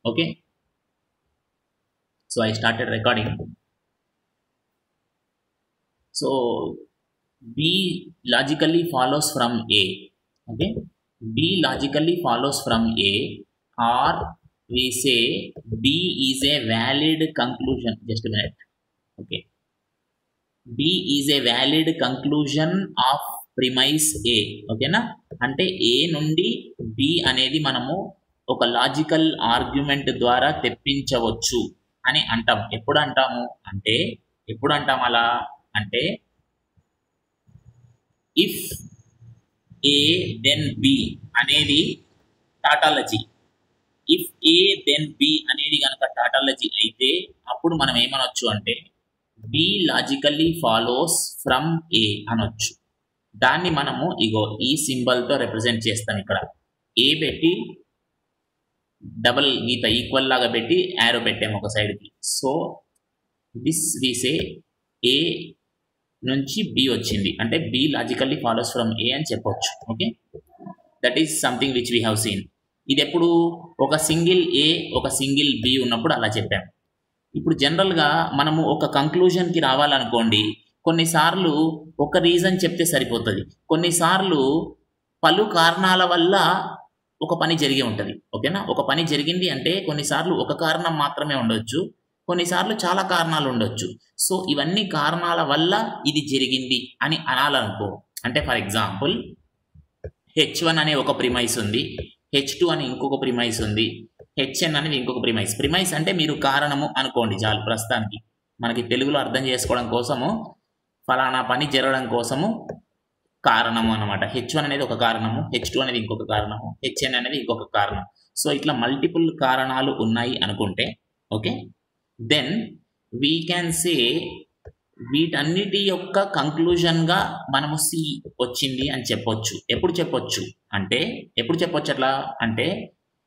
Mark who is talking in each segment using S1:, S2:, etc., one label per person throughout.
S1: Okay, so I started recording. So B logically follows from A. Okay, B logically follows from A, or we say B is a valid conclusion. Just a minute. Okay, B is a valid conclusion of premise A. ఓకేనా, అంటే A నుండి B అనేది మనము ఒక logical argument ద్వారా తెప్పించవచ్చు అని అంటాం. ఎప్పుడు అంటాము అంటే, ఎప్పుడు అంటాం అలా అంటే, ఇఫ్ A then B అనేది tautology. If A then B అనేది కనుక టాటాలజీ అయితే అప్పుడు మనం ఏమనొచ్చు అంటే B logically follows from A అనొచ్చు. దాన్ని మనము ఇగో ఈ సింబల్తో రిప్రజెంట్ చేస్తాం. ఇక్కడ A పెట్టి డబల్ గీత ఈక్వల్ లాగా పెట్టి యారో పెట్టాము ఒక సైడ్కి. సో దిస్ వీసే A నుంచి B వచ్చింది అంటే B logically follows from A అని చెప్పొచ్చు. Okay, that is something which we have seen. ఇది ఎప్పుడు ఒక సింగిల్ A ఒక సింగిల్ B ఉన్నప్పుడు అలా చెప్పాము. ఇప్పుడు జనరల్గా మనము ఒక కంక్లూజన్కి రావాలనుకోండి, కొన్నిసార్లు ఒక రీజన్ చెప్తే సరిపోతుంది, కొన్నిసార్లు పలు కారణాల వల్ల ఒక పని జరిగి ఉంటుంది. ఓకేనా, ఒక పని జరిగింది అంటే కొన్నిసార్లు ఒక కారణం మాత్రమే ఉండొచ్చు, కొన్నిసార్లు చాలా కారణాలు ఉండొచ్చు. సో ఇవన్నీ కారణాల వల్ల ఇది జరిగింది అని అనాలనుకో. అంటే ఫర్ ఎగ్జాంపుల్ H1 అనే ఒక ప్రిమైస్ ఉంది, H2 అని ఇంకొక ప్రిమైస్ ఉంది, Hn అనేది ఇంకొక ప్రిమైస్. ప్రిమైస్ అంటే మీరు కారణము అనుకోండి చాలు. ప్రస్తుతానికి మనకి తెలుగులో అర్థం చేసుకోవడం కోసము ఫలానా పని జరగడం కోసము కారణము అన్నమాట. H1 అనేది ఒక కారణము, H2 అనేది ఇంకొక కారణము, Hn అనేది ఇంకొక కారణం. సో ఇట్లా మల్టిపుల్ కారణాలు ఉన్నాయి అనుకుంటే, okay, then we can say వీటన్నిటి యొక్క కంక్లూజన్గా మనము C వచ్చింది అని చెప్పొచ్చు. ఎప్పుడు చెప్పొచ్చు అంటే, ఎప్పుడు చెప్పొచ్చు అట్లా అంటే,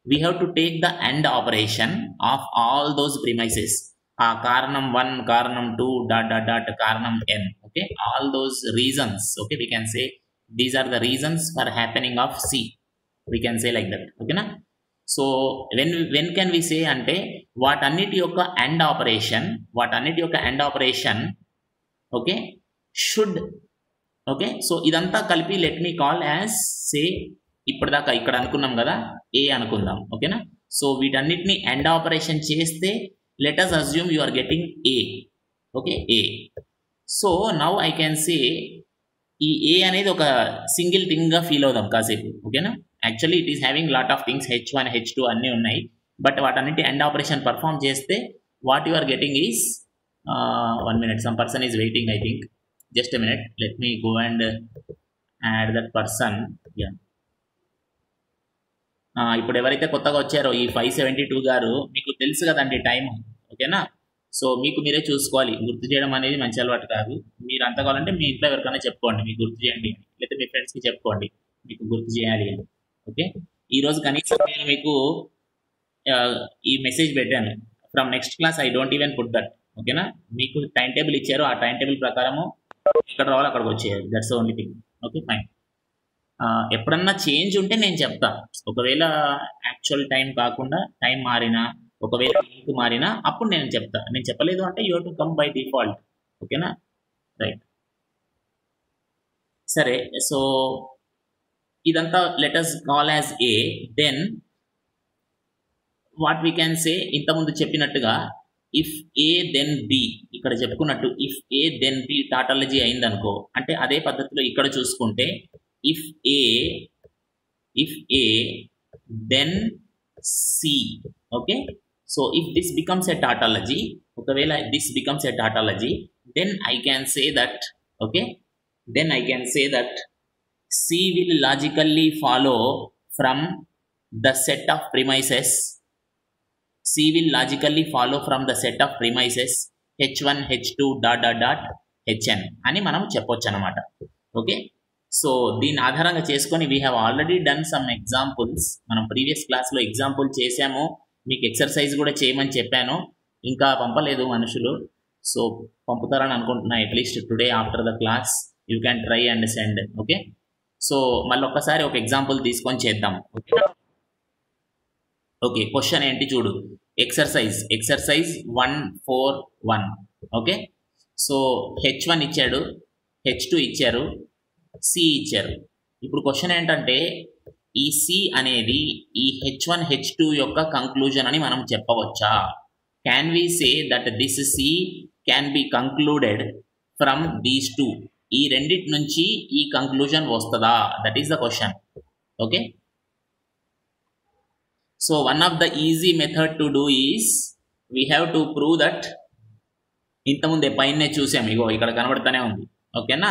S1: we have to take the AND operation of all those premises. కారణం 1, కారణం 2, డాట్ కారణం n. Okay, all those reasons. Okay, we can say these are the reasons for happening of C. We can say like that. Okay na? So when can we say అంటే వాటన్నిటి యొక్క AND operation, వాటన్నిటి యొక్క AND operation, okay, should. Okay, so ఇదంతా కలిపి let me call as సే, ఇప్పటిదాకా ఇక్కడ అనుకున్నాం కదా A అనుకుందాం. ఓకేనా, సో వీటన్నిటిని AND ఆపరేషన్ చేస్తే let us assume you are getting A. Okay, A. So now I can say ఈ A అనేది ఒక సింగిల్ థింగ్గా ఫీల్ అవుదాం కాసేపు. ఓకేనా, actually it is having lot of things, H1 H2 అన్నీ ఉన్నాయి, బట్ వాటన్నిటి AND ఆపరేషన్ పర్ఫామ్ చేస్తే what you are getting is 1 minute, some person is waiting, I think. Just a minute, let me go and add that person. Yeah, ఇప్పుడు ఎవరైతే కొత్తగా వచ్చారో ఈ 572 గారు, మీకు తెలుసు కదండి టైం. ఓకేనా, సో మీకు మీరే చూసుకోవాలి. గుర్తు చేయడం అనేది మంచి అలవాటు కాదు. మీరు అంత కావాలంటే మీ ఇంట్లో ఎవరికైనా చెప్పుకోండి మీకు గుర్తు చేయండి అని, లేకపోతే మీ ఫ్రెండ్స్కి చెప్పుకోండి మీకు గుర్తు చేయాలి అని. ఓకే, ఈరోజు కనీసం నేను మీకు ఈ మెసేజ్ పెట్టాను, from next class I don't even put that. ఓకేనా, మీకు టైం టేబుల్ ఇచ్చారు, ఆ టైం టేబుల్ ప్రకారము ఎక్కడ రావాలో అక్కడికి వచ్చేయాలి. That's only thing. Okay, fine. ఎప్పుడన్నా చేంజ్ ఉంటే నేను చెప్తా. ఒకవేళ యాక్చువల్ టైం కాకుండా టైం మారినా, ఒకవేళ లింక్ మారినా అప్పుడు నేను చెప్తా. నేను చెప్పలేదు అంటే you have to come by default. ఓకేనా, రైట్. సరే, సో ఇదంతా let us call as A. Then what we can say, ఇంతకుముందు చెప్పినట్టుగా ఇఫ్ A then B, ఇక్కడ చెప్పుకున్నట్టు if A then B tautology అయిందనుకో, అంటే అదే పద్ధతిలో ఇక్కడ చూసుకుంటే if A then C. okay, so if this becomes a tautology, ఒకవేళ this becomes a tautology, then I can say that, okay, then I can say that C will logically follow from the set of premises. C will logically follow from the set of premises H1 H2 dot Hn అని మనం చెప్పొచ్చు అనమాట. Okay, so దీన్ని ఆధారంగా చేసుకొని we have already done some examples. మనం previous క్లాస్లో example చేసాము, మీకు ఎక్సర్సైజ్ కూడా చేయమని చెప్పాను, ఇంకా పంపలేదు మనుషులు. సో పంపుతారని అనుకుంటున్నా. At least today after the class you can try and send. Okay, so మళ్ళీ ఒక్కసారి ఒక ఎగ్జాంపుల్ తీసుకొని చేద్దాం. ఓకే, ఓకే, క్వశ్చన్ ఏంటి చూడు. ఎక్సర్సైజ్ 141. ఓకే, సో H1 ఇచ్చాడు, H2 ఇచ్చారు, C ఇచ్చారు. ఇప్పుడు క్వశ్చన్ ఏంటంటే ఈ C అనేది ఈ H1 H2 యొక్క కంక్లూజన్ అని మనం చెప్పవచ్చా? Can we say that this C can be concluded from these two? ఈ రెండిటి నుంచి ఈ కంక్లూజన్ వస్తుందా? That is the question. Okay, so one of the easy method to do is we have to prove that ఇంతకుముందే పైనే చూసాం, ఇగో ఇక్కడ కనబడుతూనే ఉంది. ఓకేనా,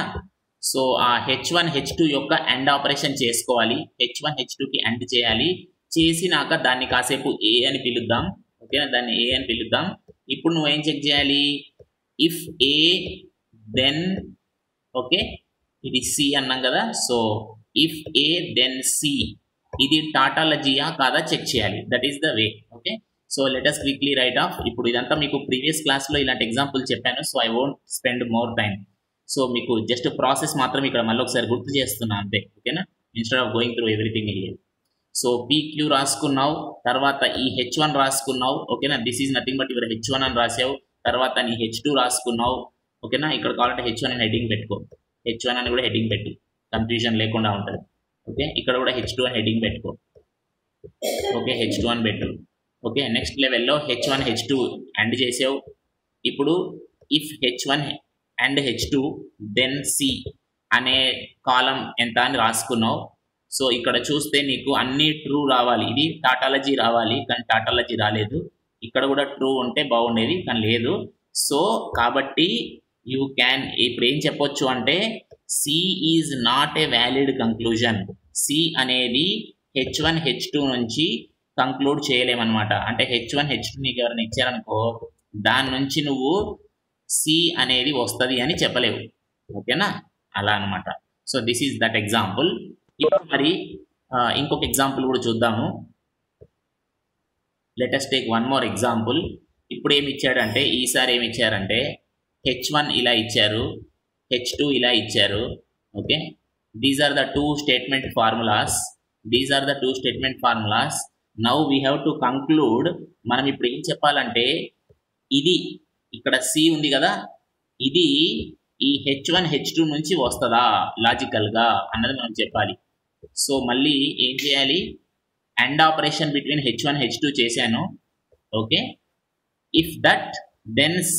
S1: సో ఆ H1 H2 యొక్క అండ్ ఆపరేషన్ చేసుకోవాలి, H1 H2కి అండ్ చేయాలి. చేసినాక దాన్ని కాసేపు A అని పిలుద్దాం. ఓకేనా, దాన్ని A అని పిలుద్దాం. ఇప్పుడు నువ్వేం చెక్ చేయాలి? ఇఫ్ A దెన్, ఓకే ఇది C అన్నాం కదా, so if A then C, ఇది టాటాలజీయా కాదా చెక్ చేయాలి. That is the way. Okay, so let us quickly write off. ఇప్పుడు ఇదంతా మీకు ప్రీవియస్ క్లాస్లో ఇలాంటి ఎగ్జాంపుల్ చెప్పాను, so I won't spend more time. So మీకు జస్ట్ ప్రాసెస్ మాత్రం ఇక్కడ మళ్ళీ ఒకసారి గుర్తు చేస్తున్నా అంతే. ఓకేనా, instead of going through everything here. So PQ రాసుకున్నావు, తర్వాత ఈ H1 రాసుకున్నావు. ఓకేనా, this is nothing but your H1 అని రాసావు. తర్వాత నీ H2 రాసుకున్నావు. ఓకేనా, ఇక్కడ కావాలంటే H1 అని హెడ్డింగ్ పెట్టుకో, H1 అని కూడా హెడ్డింగ్ పెట్టు, కన్ఫ్యూజన్ లేకుండా ఉంటుంది. ఓకే, ఇక్కడ కూడా H2 అని హెడ్డింగ్ పెట్టుకో. ఓకే, H2 అని పెట్టు. ఓకే, నెక్స్ట్ లెవెల్లో H1 H2 అండ్ చేసావు. ఇప్పుడు if H1 and H2 then C అనే కాలం ఎంత అని రాసుకున్నావు. సో ఇక్కడ చూస్తే నీకు అన్ని ట్రూ రావాలి, ఇది టాటాలజీ రావాలి, కానీ టాటాలజీ రాలేదు. ఇక్కడ కూడా ట్రూ ఉంటే బాగుండేది, కానీ లేదు. సో కాబట్టి యూ క్యాన్ ఇప్పుడు ఏం చెప్పొచ్చు అంటే C is not a valid conclusion. C అనేది H1 H2 నుంచి కంక్లూడ్ చేయలేమన్నమాట. అంటే H1 H2 నీకు ఎవరైనా ఇచ్చారనుకో, దాని నుంచి నువ్వు C అనేది వస్తుంది అని చెప్పలేవు. ఓకేనా, అలా అనమాట. So this is that example. ఇప్పుడు మరి ఇంకొక ఎగ్జాంపుల్ కూడా చూద్దాము. Let us take one more example. ఇప్పుడు ఏమి ఇచ్చాడంటే, ఈసారి ఏమి ఇచ్చారంటే H1 ఇలా ఇచ్చారు, H2 ఇలా ఇచ్చారు. Okay, these are the two statement formulas. Now we have to conclude. మనం ఇప్పుడు ఏం చెప్పాలంటే, ఇది ఇక్కడ C ఉంది కదా, ఇది ఈ H1 H2 నుంచి వస్తుందా లాజికల్గా అన్నది మనం చెప్పాలి. సో మళ్ళీ ఏం చేయాలి? And operation between H1 H2 చేశాను. Okay, if that then C,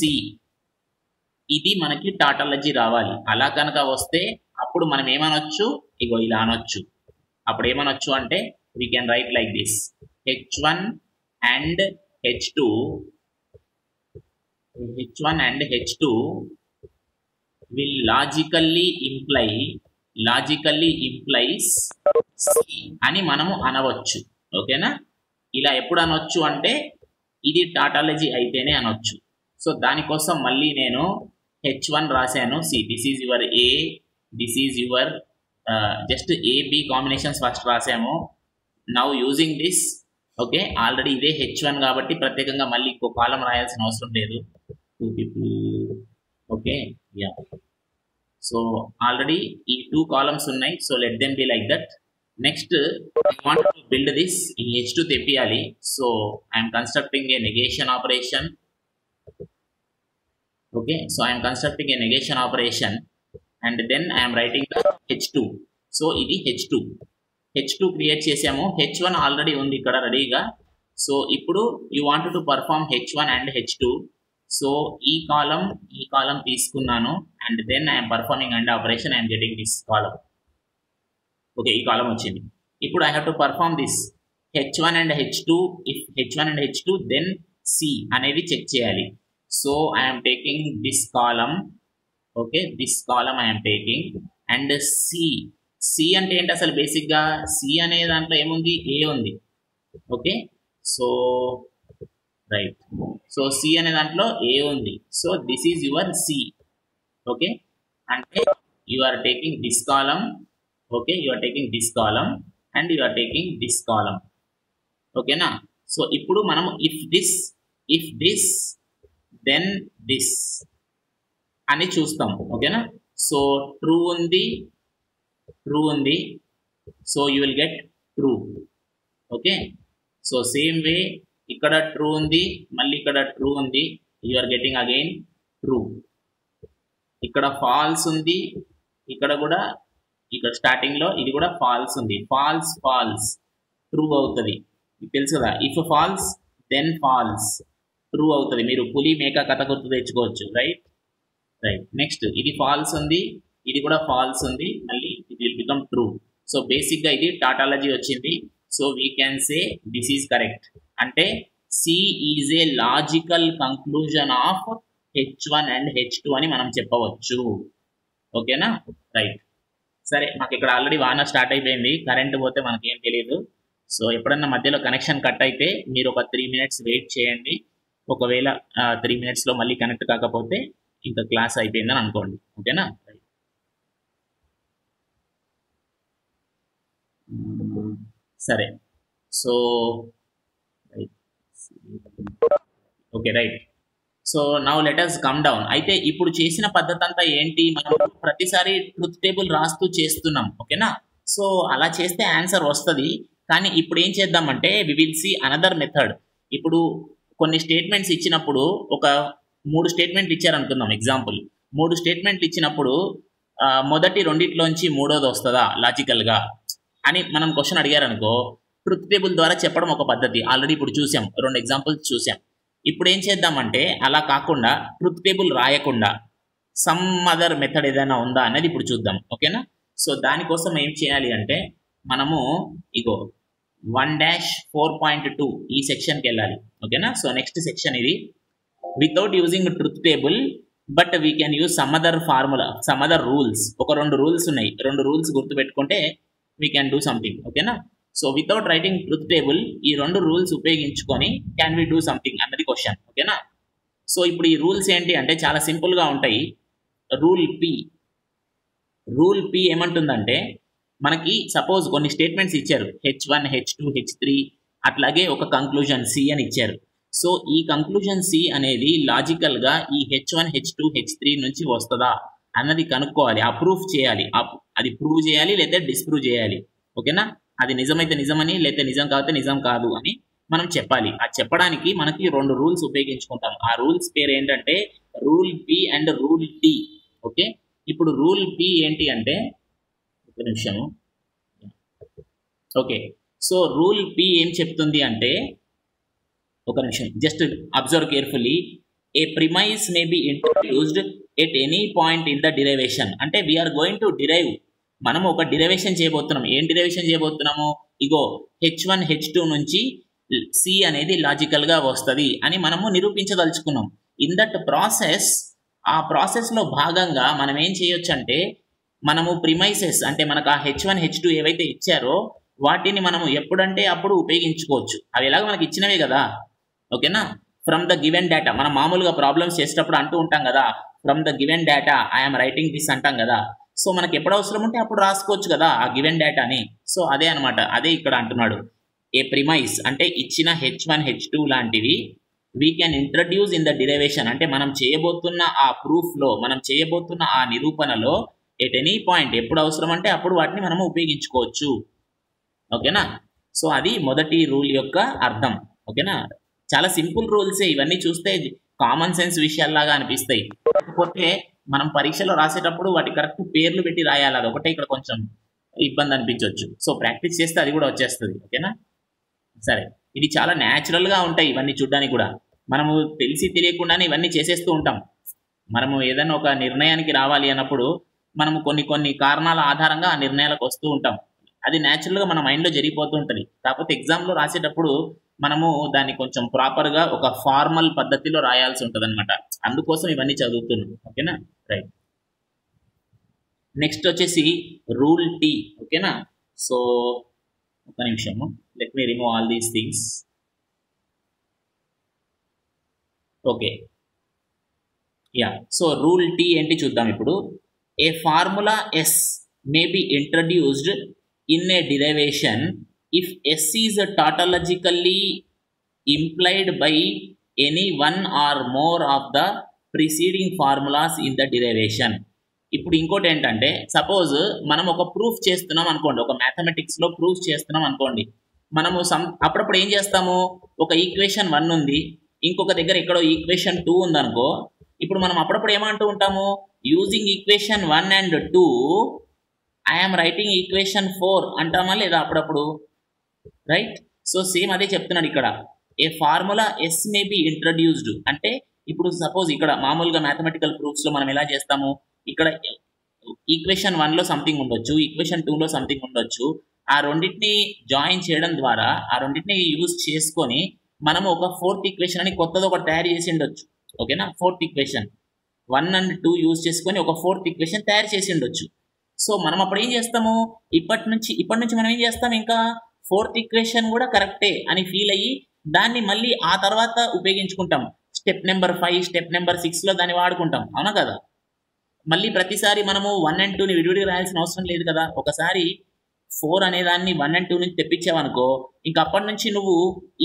S1: ఇది మనకి టాటాలజీ రావాలి. అలా కనుక వస్తే అప్పుడు మనం ఏమనొచ్చు? ఇగో ఇలా అనొచ్చు. అప్పుడు ఏమనొచ్చు అంటే we can write like this: H1 and H2 will logically implies C అని మనము అనవచ్చు. ఓకేనా, ఇలా ఎప్పుడు అనొచ్చు అంటే ఇది టాటాలజీ అయితేనే అనొచ్చు. సో దానికోసం మళ్ళీ నేను H1 రాశాను. See this is your A, this is your just AB combinations first రాసాము. Now using this, okay already ఇదే H1 కాబట్టి ప్రత్యేకంగా మళ్ళీ ఇంకో కాలం రాయాల్సిన అవసరం లేదు. 2 people, okay yeah. So already ఈ 2 కాలమ్స్ ఉన్నాయి. So let them be like that. Next I want to build this. ఈ H2 తెప్పియాలి. So I'm constructing a negation operation. Okay, so I'm constructing a negation operation and then I'm writing the H2. సో ఇది H2 create చేసాము. H1 already ఉంది ఇక్కడ రెడీగా. So ఇప్పుడు you want to perform H1 and H2. So ఈ column తీసుకున్నాను and then I'm performing and operation. I'm getting this column. Okay, ఈ కాలం వచ్చింది. ఇప్పుడు I have to perform this H1 and H2. If H1 and H2 then C అనేది check చేయాలి. So I'm taking this column. Okay, this column I'm taking and C అంటే ఏంటి అసలు? బేసిక్గా C అనే దాంట్లో ఏముంది? A ఉంది. Okay, so right. So C అనే దాంట్లో A ఉంది. So this is your C. Okay, అంటే you are taking this column. Okay, you are taking this column and you are taking this column. ఓకేనా, so ఇప్పుడు మనము if this then this అని చూస్తాం. ఓకేనా, సో ట్రూ ఉంది. So you will get true. Okay, so same way ఇక్కడ true ఉంది, మళ్ళీ ఇక్కడ ట్రూ ఉంది, you are getting again true. ఇక్కడ ఫాల్స్ ఉంది, ఇక్కడ కూడా ఇక్కడ స్టార్టింగ్ లో ఇది కూడా ఫాల్స్ ఉంది. ఫాల్స్ ఫాల్స్ ట్రూ అవుతుంది, మీకు తెలుసు కదా. If false then false true అవుతుంది. మీరు పులి మేక కథ గుర్తు తెచ్చుకోవచ్చు. రైట్. నెక్స్ట్ ఇది ఫాల్స్ ఉంది, ఇది కూడా ఫాల్స్ ఉంది, మళ్ళీ it will become true. So basic గా ఇది టాటాలజీ వచ్చింది. So we can say this is correct. అంటే C is a logical conclusion of H1 and H2 అని మనం చెప్పవచ్చు. ఓకేనా. రైట్. సరే, మాకు ఇక్కడ ఆల్రెడీ వాన స్టార్ట్ అయిపోయింది, కరెంట్ పోతే మనకేం తెలియదు. సో ఎప్పుడన్నా మధ్యలో కనెక్షన్ కట్ అయితే మీరు ఒక 3 minutes వెయిట్ చేయండి. ఒకవేళ 3 minutes లో మళ్ళీ కనెక్ట్ కాకపోతే ఇంకా క్లాస్ అయిపోయిందని అనుకోండి. ఓకేనా. సరే. So okay right. So now let us come down. అయితే ఇప్పుడు చేసిన పద్ధతి అంతా ఏంటి, మనం ప్రతిసారి ట్రూత్ టేబుల్ రాస్తూ చేస్తున్నాం. ఓకేనా. సో అలా చేస్తే ఆన్సర్ వస్తుంది. కానీ ఇప్పుడు ఏం చేద్దామంటే we will see another method. ఇప్పుడు కొన్ని స్టేట్మెంట్స్ ఇచ్చినప్పుడు ఒక 3 స్టేట్మెంట్లు ఇచ్చారనుకుందాం. ఎగ్జాంపుల్ 3 స్టేట్మెంట్లు ఇచ్చినప్పుడు మొదటి రెండిట్లోంచి మూడోది వస్తుందా లాజికల్గా అని మనం క్వశ్చన్ అడిగారనుకో, ట్రూత్ టేబుల్ ద్వారా చెప్పడం ఒక పద్ధతి. ఆల్రెడీ ఇప్పుడు చూసాం, 2 ఎగ్జాంపుల్స్ చూసాం. ఇప్పుడు ఏం చేద్దామంటే అలా కాకుండా ట్రూత్ టేబుల్ రాయకుండా సమ్ అదర్ మెథడ్ ఏదైనా ఉందా అనేది ఇప్పుడు చూద్దాం. ఓకేనా. సో దానికోసం ఏం చేయాలి అంటే మనము ఇగో 1-4.2 ఈ సెక్షన్కి వెళ్ళాలి. ఓకేనా. సో నెక్స్ట్ సెక్షన్ ఇది. Without using truth table but we can use some other formula, some other rules. ఒక 2 రూల్స్ ఉన్నాయి, 2 రూల్స్ గుర్తుపెట్టుకుంటే వీ క్యాన్ డూ సంథింగ్. ఓకేనా. So without writing truth table ఈ 2 రూల్స్ ఉపయోగించుకొని క్యాన్ వి డూ సంథింగ్ అన్నది question. ఓకేనా. So ఇప్పుడు ఈ రూల్స్ ఏంటి అంటే చాలా సింపుల్గా ఉంటాయి. రూల్ పి ఏమంటుందంటే మనకి సపోజ్ కొన్ని స్టేట్మెంట్స్ ఇచ్చారు, H1, H2, H3, అట్లాగే ఒక కంక్లూజన్ సి అని ఇచ్చారు. సో ఈ కంక్లూజన్ సి అనేది లాజికల్గా ఈ H1, H2, H3 నుంచి వస్తుందా అన్నది కనుక్కోవాలి, ఆ ప్రూఫ్ చేయాలి. అది ప్రూవ్ చేయాలి లేదా డిస్ప్రూవ్ చేయాలి. ఓకేనా. అది నిజమైతే నిజమని, లేకపోతే నిజం కాకపోతే నిజం కాదు అని మనం చెప్పాలి. ఆ చెప్పడానికి మనకి 2 రూల్స్ ఉపయోగించుకుంటాం. ఆ రూల్స్ పేరు ఏంటంటే rule P and rule T. Okay. ఇప్పుడు రూల్ పి ఏంటి అంటే ఒక నిమిషము. ఓకే. సో రూల్ పి ఏం చెప్తుంది అంటే ఒక నిమిషం, just observe carefully. A premise may be introduced at any point in the derivation. అంటే వీఆర్ గోయింగ్ టు డిరైవ్, మనము ఒక డిరైవేషన్ చేయబోతున్నాం. ఏం డిరైవేషన్ చేయబోతున్నాము, ఇగో H1, H2 నుంచి సి అనేది లాజికల్గా వస్తుంది అని మనము నిరూపించదలుచుకున్నాం. ఇన్ దట్ ప్రాసెస్, ఆ ప్రాసెస్లో భాగంగా మనం ఏం చేయొచ్చు అంటే మనము ప్రిమైసెస్ అంటే మనకు ఆ H1, H2 ఏవైతే ఇచ్చారో వాటిని మనము ఎప్పుడంటే అప్పుడు ఉపయోగించుకోవచ్చు. అవి ఎలాగో మనకి ఇచ్చినవే కదా. ఓకేనా. ఫ్రమ్ ద గివెన్ డేటా, మనం మామూలుగా ప్రాబ్లమ్స్ చేసేటప్పుడు అంటూ ఉంటాం కదా, from the given data I'm writing this అంటాం కదా. సో మనకి ఎప్పుడు అవసరం ఉంటే అప్పుడు రాసుకోవచ్చు కదా ఆ గివెన్ డేటాని. సో అదే అనమాట, అదే ఇక్కడ అంటున్నాడు. ఏ ప్రిమైస్ అంటే ఇచ్చిన H1, H2 లాంటివి we can introduce in the derivation. అంటే మనం చేయబోతున్న ఆ ప్రూఫ్లో, మనం చేయబోతున్న ఆ నిరూపణలో ఎట్ ఎనీ పాయింట్ ఎప్పుడు అవసరం అంటే అప్పుడు వాటిని మనము ఉపయోగించుకోవచ్చు. ఓకేనా. సో అది మొదటి రూల్ యొక్క అర్థం. ఓకేనా. చాలా సింపుల్ రూల్సే ఇవన్నీ, చూస్తే కామన్ సెన్స్ విషయాల్లాగా అనిపిస్తాయి. కాకపోతే మనం పరీక్షలో రాసేటప్పుడు వాటి కరెక్ట్ పేర్లు పెట్టి రాయాలి. అది ఒకటే ఇక్కడ కొంచెం ఇబ్బంది అనిపించవచ్చు. సో ప్రాక్టీస్ చేస్తే అది కూడా వచ్చేస్తుంది. ఓకేనా. సరే, ఇది చాలా న్యాచురల్గా ఉంటాయి ఇవన్నీ చూడడానికి కూడా. మనము తెలిసి తెలియకుండానే ఇవన్నీ చేసేస్తూ ఉంటాం. మనము ఏదైనా ఒక నిర్ణయానికి రావాలి అన్నప్పుడు మనము కొన్ని కారణాల ఆధారంగా ఆ నిర్ణయాలకు వస్తూ ఉంటాం. అది న్యాచురల్గా మన మైండ్లో జరిగిపోతూ ఉంటుంది. కాకపోతే ఎగ్జామ్లో రాసేటప్పుడు మనము దాన్ని కొంచెం ప్రాపర్గా ఒక ఫార్మల్ పద్ధతిలో రాయాల్సి ఉంటుంది అనమాట. అందుకోసం ఇవన్నీ చదువుతున్నాం. ఓకేనా. రైట్. నెక్స్ట్ వచ్చేసి రూల్ టీ. ఓకేనా. సో ఒక నిమిషము, let me remove all these things. Okay. Yeah. So rule T ఏంటి చూద్దాం ఇప్పుడు. A formula S may be introduced in a derivation if S is tautologically implied by any one or more of the preceding formulas in the derivation. ఇప్పుడు ఇంకోటి ఏంటంటే suppose మనం ఒక proof చేస్తున్నాం అనుకోండి, ఒక మ్యాథమెటిక్స్లో ప్రూఫ్ చేస్తున్నాం అనుకోండి. మనము అప్పుడప్పుడు ఏం చేస్తాము, ఒక ఈక్వేషన్ 1 ఉంది, ఇంకొక దగ్గర ఎక్కడో ఈక్వేషన్ 2 ఉందనుకో, ఇప్పుడు మనం అప్పుడప్పుడు ఏమంటూ ఉంటాము, using equation 1 and 2 I'm writing equation 4 అంటామా లేదా అప్పుడప్పుడు, రైట్? సో సేమ్ అదే చెప్తున్నాడు ఇక్కడ, a formula S may be introduced అంటే ఇప్పుడు సపోజ్ ఇక్కడ మామూలుగా మ్యాథమెటికల్ ప్రూఫ్స్లో మనం ఎలా చేస్తాము, ఇక్కడ ఈక్వేషన్ 1లో సంథింగ్ ఉండొచ్చు, ఈక్వేషన్ 2లో సంథింగ్ ఉండొచ్చు, ఆ రెండింటిని జాయిన్ చేయడం ద్వారా ఆ రెండింటిని యూజ్ చేసుకొని మనం ఒక 4th ఈక్వేషన్ అని కొత్తది ఒకటి తయారు చేసి ఉండొచ్చు. ఓకేనా, 4th ఈక్వేషన్ 1 and 2 యూజ్ చేసుకొని ఒక 4th ఈక్వేషన్ తయారు చేసి ఉండొచ్చు. సో మనం అప్పుడు ఏం చేస్తాము, ఇప్పటి నుంచి మనం ఏం చేస్తాం, ఇంకా 4th ఈక్వేషన్ కూడా కరెక్టే అని ఫీల్ అయ్యి దాన్ని మళ్ళీ ఆ తర్వాత ఉపయోగించుకుంటాం. స్టెప్ నెంబర్ 5 స్టెప్ నెంబర్ 6లో దాన్ని వాడుకుంటాం, అవునా కదా? మళ్ళీ ప్రతిసారి మనము 1 and 2ని విడివిడిగా రాయాల్సిన అవసరం లేదు కదా. ఒకసారి 4 అనే దాన్ని 1 and 2 నుంచి తెప్పించావనుకో, ఇంకా అప్పటి నుంచి నువ్వు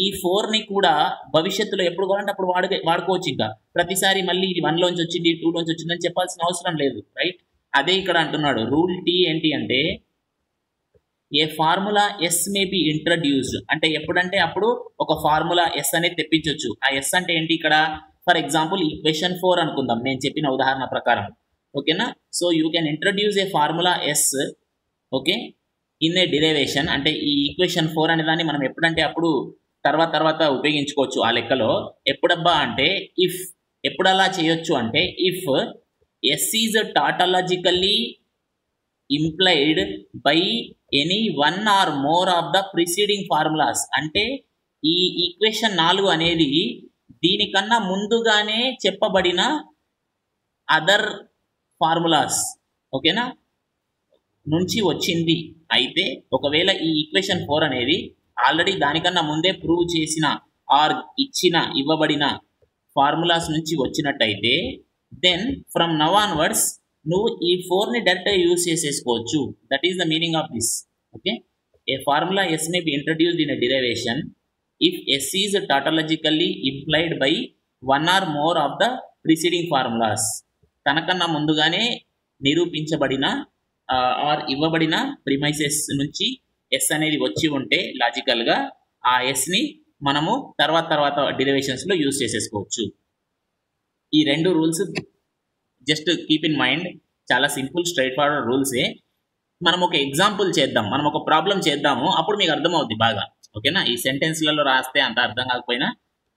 S1: ఈ 4ని కూడా భవిష్యత్తులో ఎప్పుడు కావాలంటే అప్పుడు వాడుకోవచ్చు. ఇంకా ప్రతిసారి మళ్ళీ ఇది 1లోంచి వచ్చింది 2లోంచి వచ్చిందని చెప్పాల్సిన అవసరం లేదు, రైట్? అదే ఇక్కడ అంటున్నాడు, రూల్ టీ ఏంటి అంటే a formula S may be introduced అంటే ఎప్పుడంటే అప్పుడు ఒక ఫార్ములా ఎస్ అనేది తెప్పించవచ్చు. ఆ ఎస్ అంటే ఏంటి, ఇక్కడ ఫర్ ఎగ్జాంపుల్ ఈక్వేషన్ 4 అనుకుందాం నేను చెప్పిన ఉదాహరణ ప్రకారం. ఓకేనా, so you can introduce a formula S, okay, in a derivation అంటే ఈ ఈక్వేషన్ 4 అనే దాన్ని మనం ఎప్పుడంటే అప్పుడు తర్వాత ఉపయోగించుకోవచ్చు ఆ లెక్కలో. ఎప్పుడబ్బా అంటే ఇఫ్, ఎప్పుడు అలా చేయొచ్చు అంటే if S is tautologically implied by any 1 or more of the preceding formulas అంటే ఈ ఈక్వేషన్ 4 అనేది దీనికన్నా ముందుగానే చెప్పబడిన అదర్ ఫార్ములాస్, ఓకేనా, నుంచి వచ్చింది. అయితే ఒకవేళ ఈ ఈక్వేషన్ 4 అనేది ఆల్రెడీ దానికన్నా ముందే ప్రూవ్ చేసిన ఆర్ ఇవ్వబడిన ఫార్ములాస్ నుంచి వచ్చినట్టయితే దెన్ ఫ్రమ్ నవ్ ఆన్వర్డ్స్ నువ్వు ఈ 4ని డైరెక్ట్గా యూజ్ చేసేసుకోవచ్చు. That is the meaning of this. Okay, a formula S may be introduced in a derivation if S is tautologically implied by 1 or more of the preceding formulas. తనకన్నా ముందుగానే నిరూపించబడిన or ఇవ్వబడిన premises నుంచి S అనేది వచ్చి ఉంటే లాజికల్గా ఆ ఎస్ని మనము తర్వాత డెరివేషన్స్లో యూజ్ చేసేసుకోవచ్చు. ఈ 2 rules just keep in mind, చాలా సింపుల్ స్ట్రైట్ ఫార్వర్డ్ రూల్సే. మనం ఒక ఎగ్జాంపుల్ చేద్దాం, మనం ఒక ప్రాబ్లం చేద్దాము, అప్పుడు మీకు అర్థమవుద్ది బాగా. ఓకేనా, ఈ సెంటెన్స్లలో రాస్తే అంత అర్థం కాకపోయినా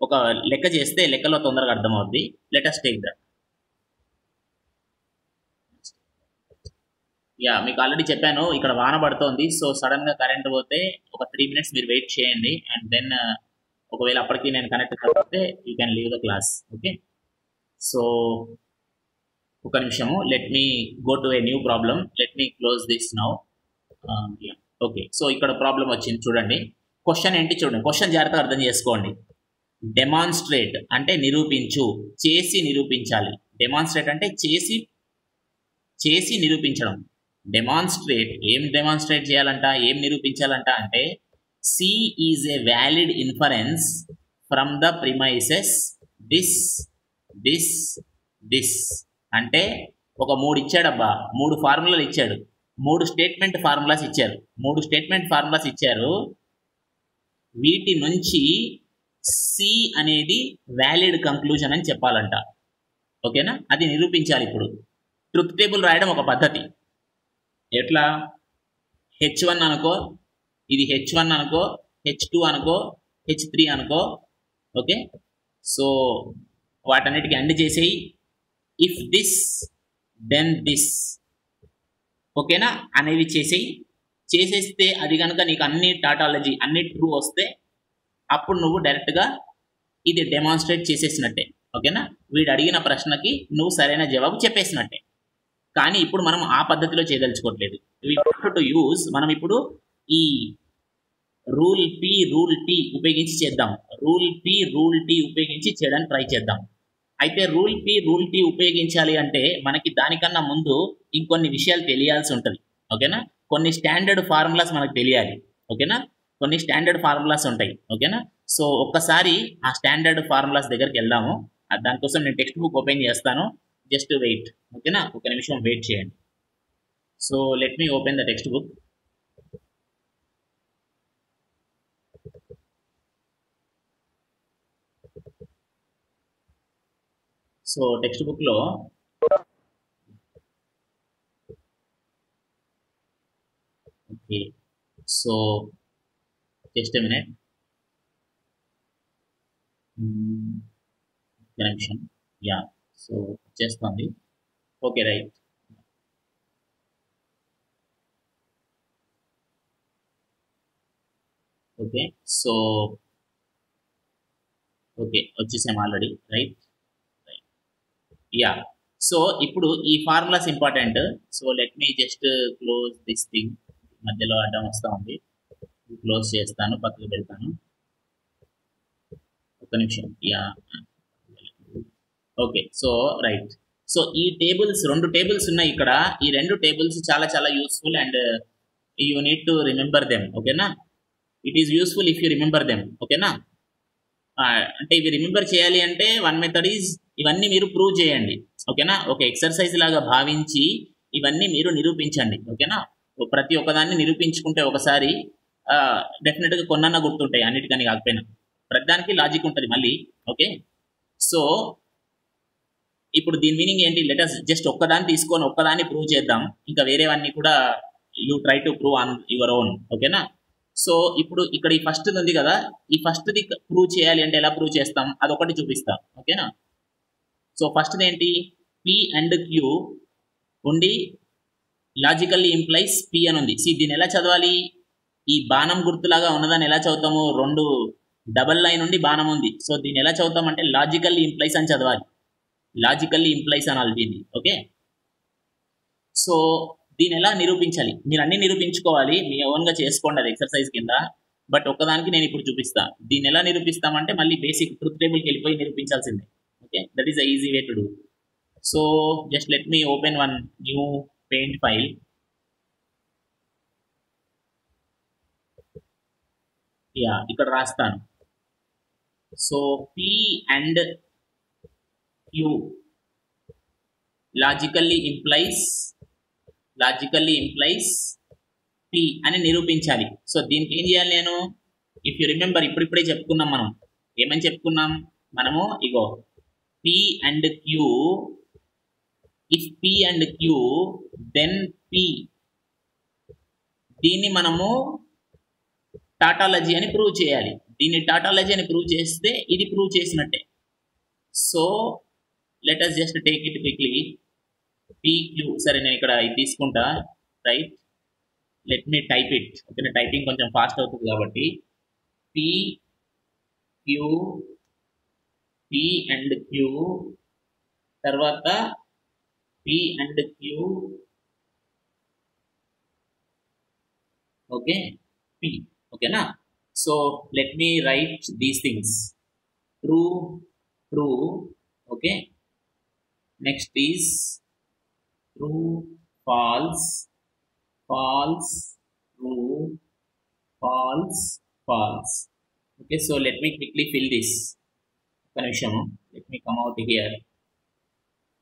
S1: ఒక లెక్క చేస్తే లెక్కలో తొందరగా అర్థమవుద్ది. Let us take that. Yeah, మీకు ఆల్రెడీ చెప్పాను ఇక్కడ వాన పడుతోంది, సో సడన్గా కరెంట్ పోతే ఒక 3 minutes మీరు వెయిట్ చేయండి, అండ్ దెన్ ఒకవేళ అప్పటికి నేను కనెక్ట్ కాకపోతే you can leave the class. Okay, so ఒక నిమిషము, let me go to a new problem, let me close this now. Okay, so ఇక్కడ ప్రాబ్లం వచ్చింది చూడండి. క్వశ్చన్ ఏంటి చూడండి, క్వశ్చన్ జాగ్రత్తగా అర్థం చేసుకోండి. డెమాన్స్ట్రేట్ అంటే నిరూపించు, చేసి నిరూపించాలి. డెమాన్స్ట్రేట్ అంటే చేసి నిరూపించడం. డెమాన్స్ట్రేట్, ఏం డెమాన్స్ట్రేట్ చేయాలంట, ఏం నిరూపించాలంట అంటే C is a valid inference from the premises this అంటే ఒక 3 ఇచ్చాడబ్బా, 3 ఫార్ములాలు ఇచ్చాడు, 3 స్టేట్మెంట్ ఫార్ములాస్ ఇచ్చారు. వీటి నుంచి సి అనేది వ్యాలిడ్ కంక్లూజన్ అని చెప్పాలంట. ఓకేనా, అది నిరూపించాలి. ఇప్పుడు ట్రూత్ టేబుల్ రాయడం ఒక పద్ధతి. ఎట్లా, H1 అనుకో, ఇది H1 అనుకో, H2 అనుకో, H3 అనుకో. ఓకే, సో వాటన్నిటికీ అండ్ చేసేయి. ఇఫ్ దిస్ దెన్ దిస్, ఓకేనా, అనేవి చేసేస్తే అది కనుక నీకు అన్ని టాటాలజీ అన్ని ట్రూ వస్తే అప్పుడు నువ్వు డైరెక్ట్గా ఇది డెమాన్స్ట్రేట్ చేసేసినట్టే. ఓకేనా, వీడు అడిగిన ప్రశ్నకి నువ్వు సరైన జవాబు చెప్పేసినట్టే. కానీ ఇప్పుడు మనం ఆ పద్ధతిలో చేయదలుచుకోవట్లేదు. మనం ఇప్పుడు ఈ రూల్ టీ ఉపయోగించి చేద్దాం. రూల్ టీ ఉపయోగించి చేయడానికి ట్రై చేద్దాం. అయితే రూల్ టీ ఉపయోగించాలి అంటే మనకి దానికన్నా ముందు ఇంకొన్ని విషయాలు తెలియాల్సి ఉంటుంది. ఓకేనా, కొన్ని స్టాండర్డ్ ఫార్ములాస్ మనకు తెలియాలి. ఓకేనా, కొన్ని స్టాండర్డ్ ఫార్ములాస్ ఉంటాయి. ఓకేనా, సో ఒక్కసారి ఆ స్టాండర్డ్ ఫార్ములాస్ దగ్గరికి వెళ్దాము. దానికోసం నేను టెక్స్ట్ బుక్ ఓపెన్ చేస్తాను, జస్ట్ వెయిట్. ఓకేనా, ఒక నిమిషం వెయిట్ చేయండి. So let me open the text book. So text book లో ఓకే, సో జస్ట్ మినిట్, నిమిషం. యా, సో చేస్తుంది. Okay, right. Okay, so okay వచ్చేసాం ఆల్రెడీ, రైట్. యా, సో ఇప్పుడు ఈ formulas important. So let me just close this thing. మధ్యలో అడ్డం వస్తూ ఉంది, క్లోజ్ చేస్తాను, పక్కకు వెళ్తాను. ఒక్క నిమిషం. Yeah, okay, so right. So ఈ టేబుల్స్, రెండు టేబుల్స్ ఉన్నాయి ఇక్కడ. ఈ రెండు టేబుల్స్ చాలా చాలా useful and you need to remember them. ఓకేనా, it is useful if you remember them. ఓకేనా, అంటే ఇవి రిమెంబర్ చేయాలి అంటే వన్ మెథడ్ ఈజ్ ఇవన్నీ మీరు ప్రూవ్ చేయండి. ఓకేనా, ఒక ఎక్సర్సైజ్ లాగా భావించి ఇవన్నీ మీరు నిరూపించండి. ఓకేనా, ప్రతి ఒక్కదాన్ని నిరూపించుకుంటే ఒకసారి డెఫినెట్గా కొన్నన్నా గుర్తుంటాయి, అన్నిటికని కాకపోయినా. ప్రతిదానికి లాజిక్ ఉంటుంది మళ్ళీ. ఓకే, సో ఇప్పుడు దీని మీనింగ్ ఏంటి? లెటర్స్ జస్ట్ ఒక్కదాన్ని తీసుకొని ఒక్కదాన్ని ప్రూవ్ చేద్దాం, ఇంకా వేరేవన్నీ కూడా you try to prove on your own. ఓకేనా, సో ఇప్పుడు ఇక్కడ ఈ ఫస్ట్ ఉంది కదా, ఈ ఫస్ట్ది ప్రూవ్ చేయాలి అంటే ఎలా ప్రూవ్ చేస్తాం అదొకటి చూపిస్తాం. ఓకేనా, సో ఫస్ట్ది ఏంటి? పి అండ్ క్యూ ఉండి లాజికల్లీ ఇంప్లైస్ పి అని ఉంది. దీన్ని ఎలా చదవాలి? ఈ బాణం గుర్తులాగా ఉన్నదాన్ని ఎలా చదువుతాము? రెండు డబల్ లైన్ ఉండి బాణం ఉంది. సో దీన్ని ఎలా చదువుతాం అంటే లాజికల్లీ ఇంప్లైస్ అని చదవాలి. లాజికల్లీ ఇంప్లైస్ అనాలి దీన్ని. ఓకే, సో దీన్ని ఎలా నిరూపించాలి? మీరు అన్ని నిరూపించుకోవాలి, మీ ఓన్గా చేసుకోండి, అది ఎక్సర్సైజ్ కింద. బట్ ఒక్కదానికి నేను ఇప్పుడు చూపిస్తాను. దీన్ని ఎలా నిరూపిస్తామంటే మళ్ళీ బేసిక్ ట్రూత్ టేబుల్కి వెళ్ళిపోయి నిరూపించాల్సిందే. Okay, that is the easy way to do. So just let me open one new paint file. Yeah, ఇక్కడ రాస్తాను. So P and Q logically implies P అని నిరూపించాలి. సో దీనికి ఏం చేయాలి నేను? ఇఫ్ యూ రిమెంబర్, ఇప్పుడిప్పుడే చెప్పుకున్నాం మనం. ఏమని చెప్పుకున్నాం మనము? ఇగో P and Q, if P and Q then P. దీన్ని మనము టాటాలజీ అని ప్రూవ్ చేయాలి. దీన్ని టాటాలజీ అని ప్రూవ్ చేస్తే ఇది ప్రూవ్ చేసినట్టే. So let us just take it quickly. PQ, సరే నేను ఇక్కడ ఇది తీసుకుంటా, right. Let me type it. Okay, typing కొంచెం ఫాస్ట్ అవుతుంది కాబట్టి PQ, P అండ్ Q, తర్వాత P and Q, okay, P. ఓకేనా, so let me right these things. True, okay. Next is true, false, true, false. Okay, so let me quickly fill this. Let me come out here.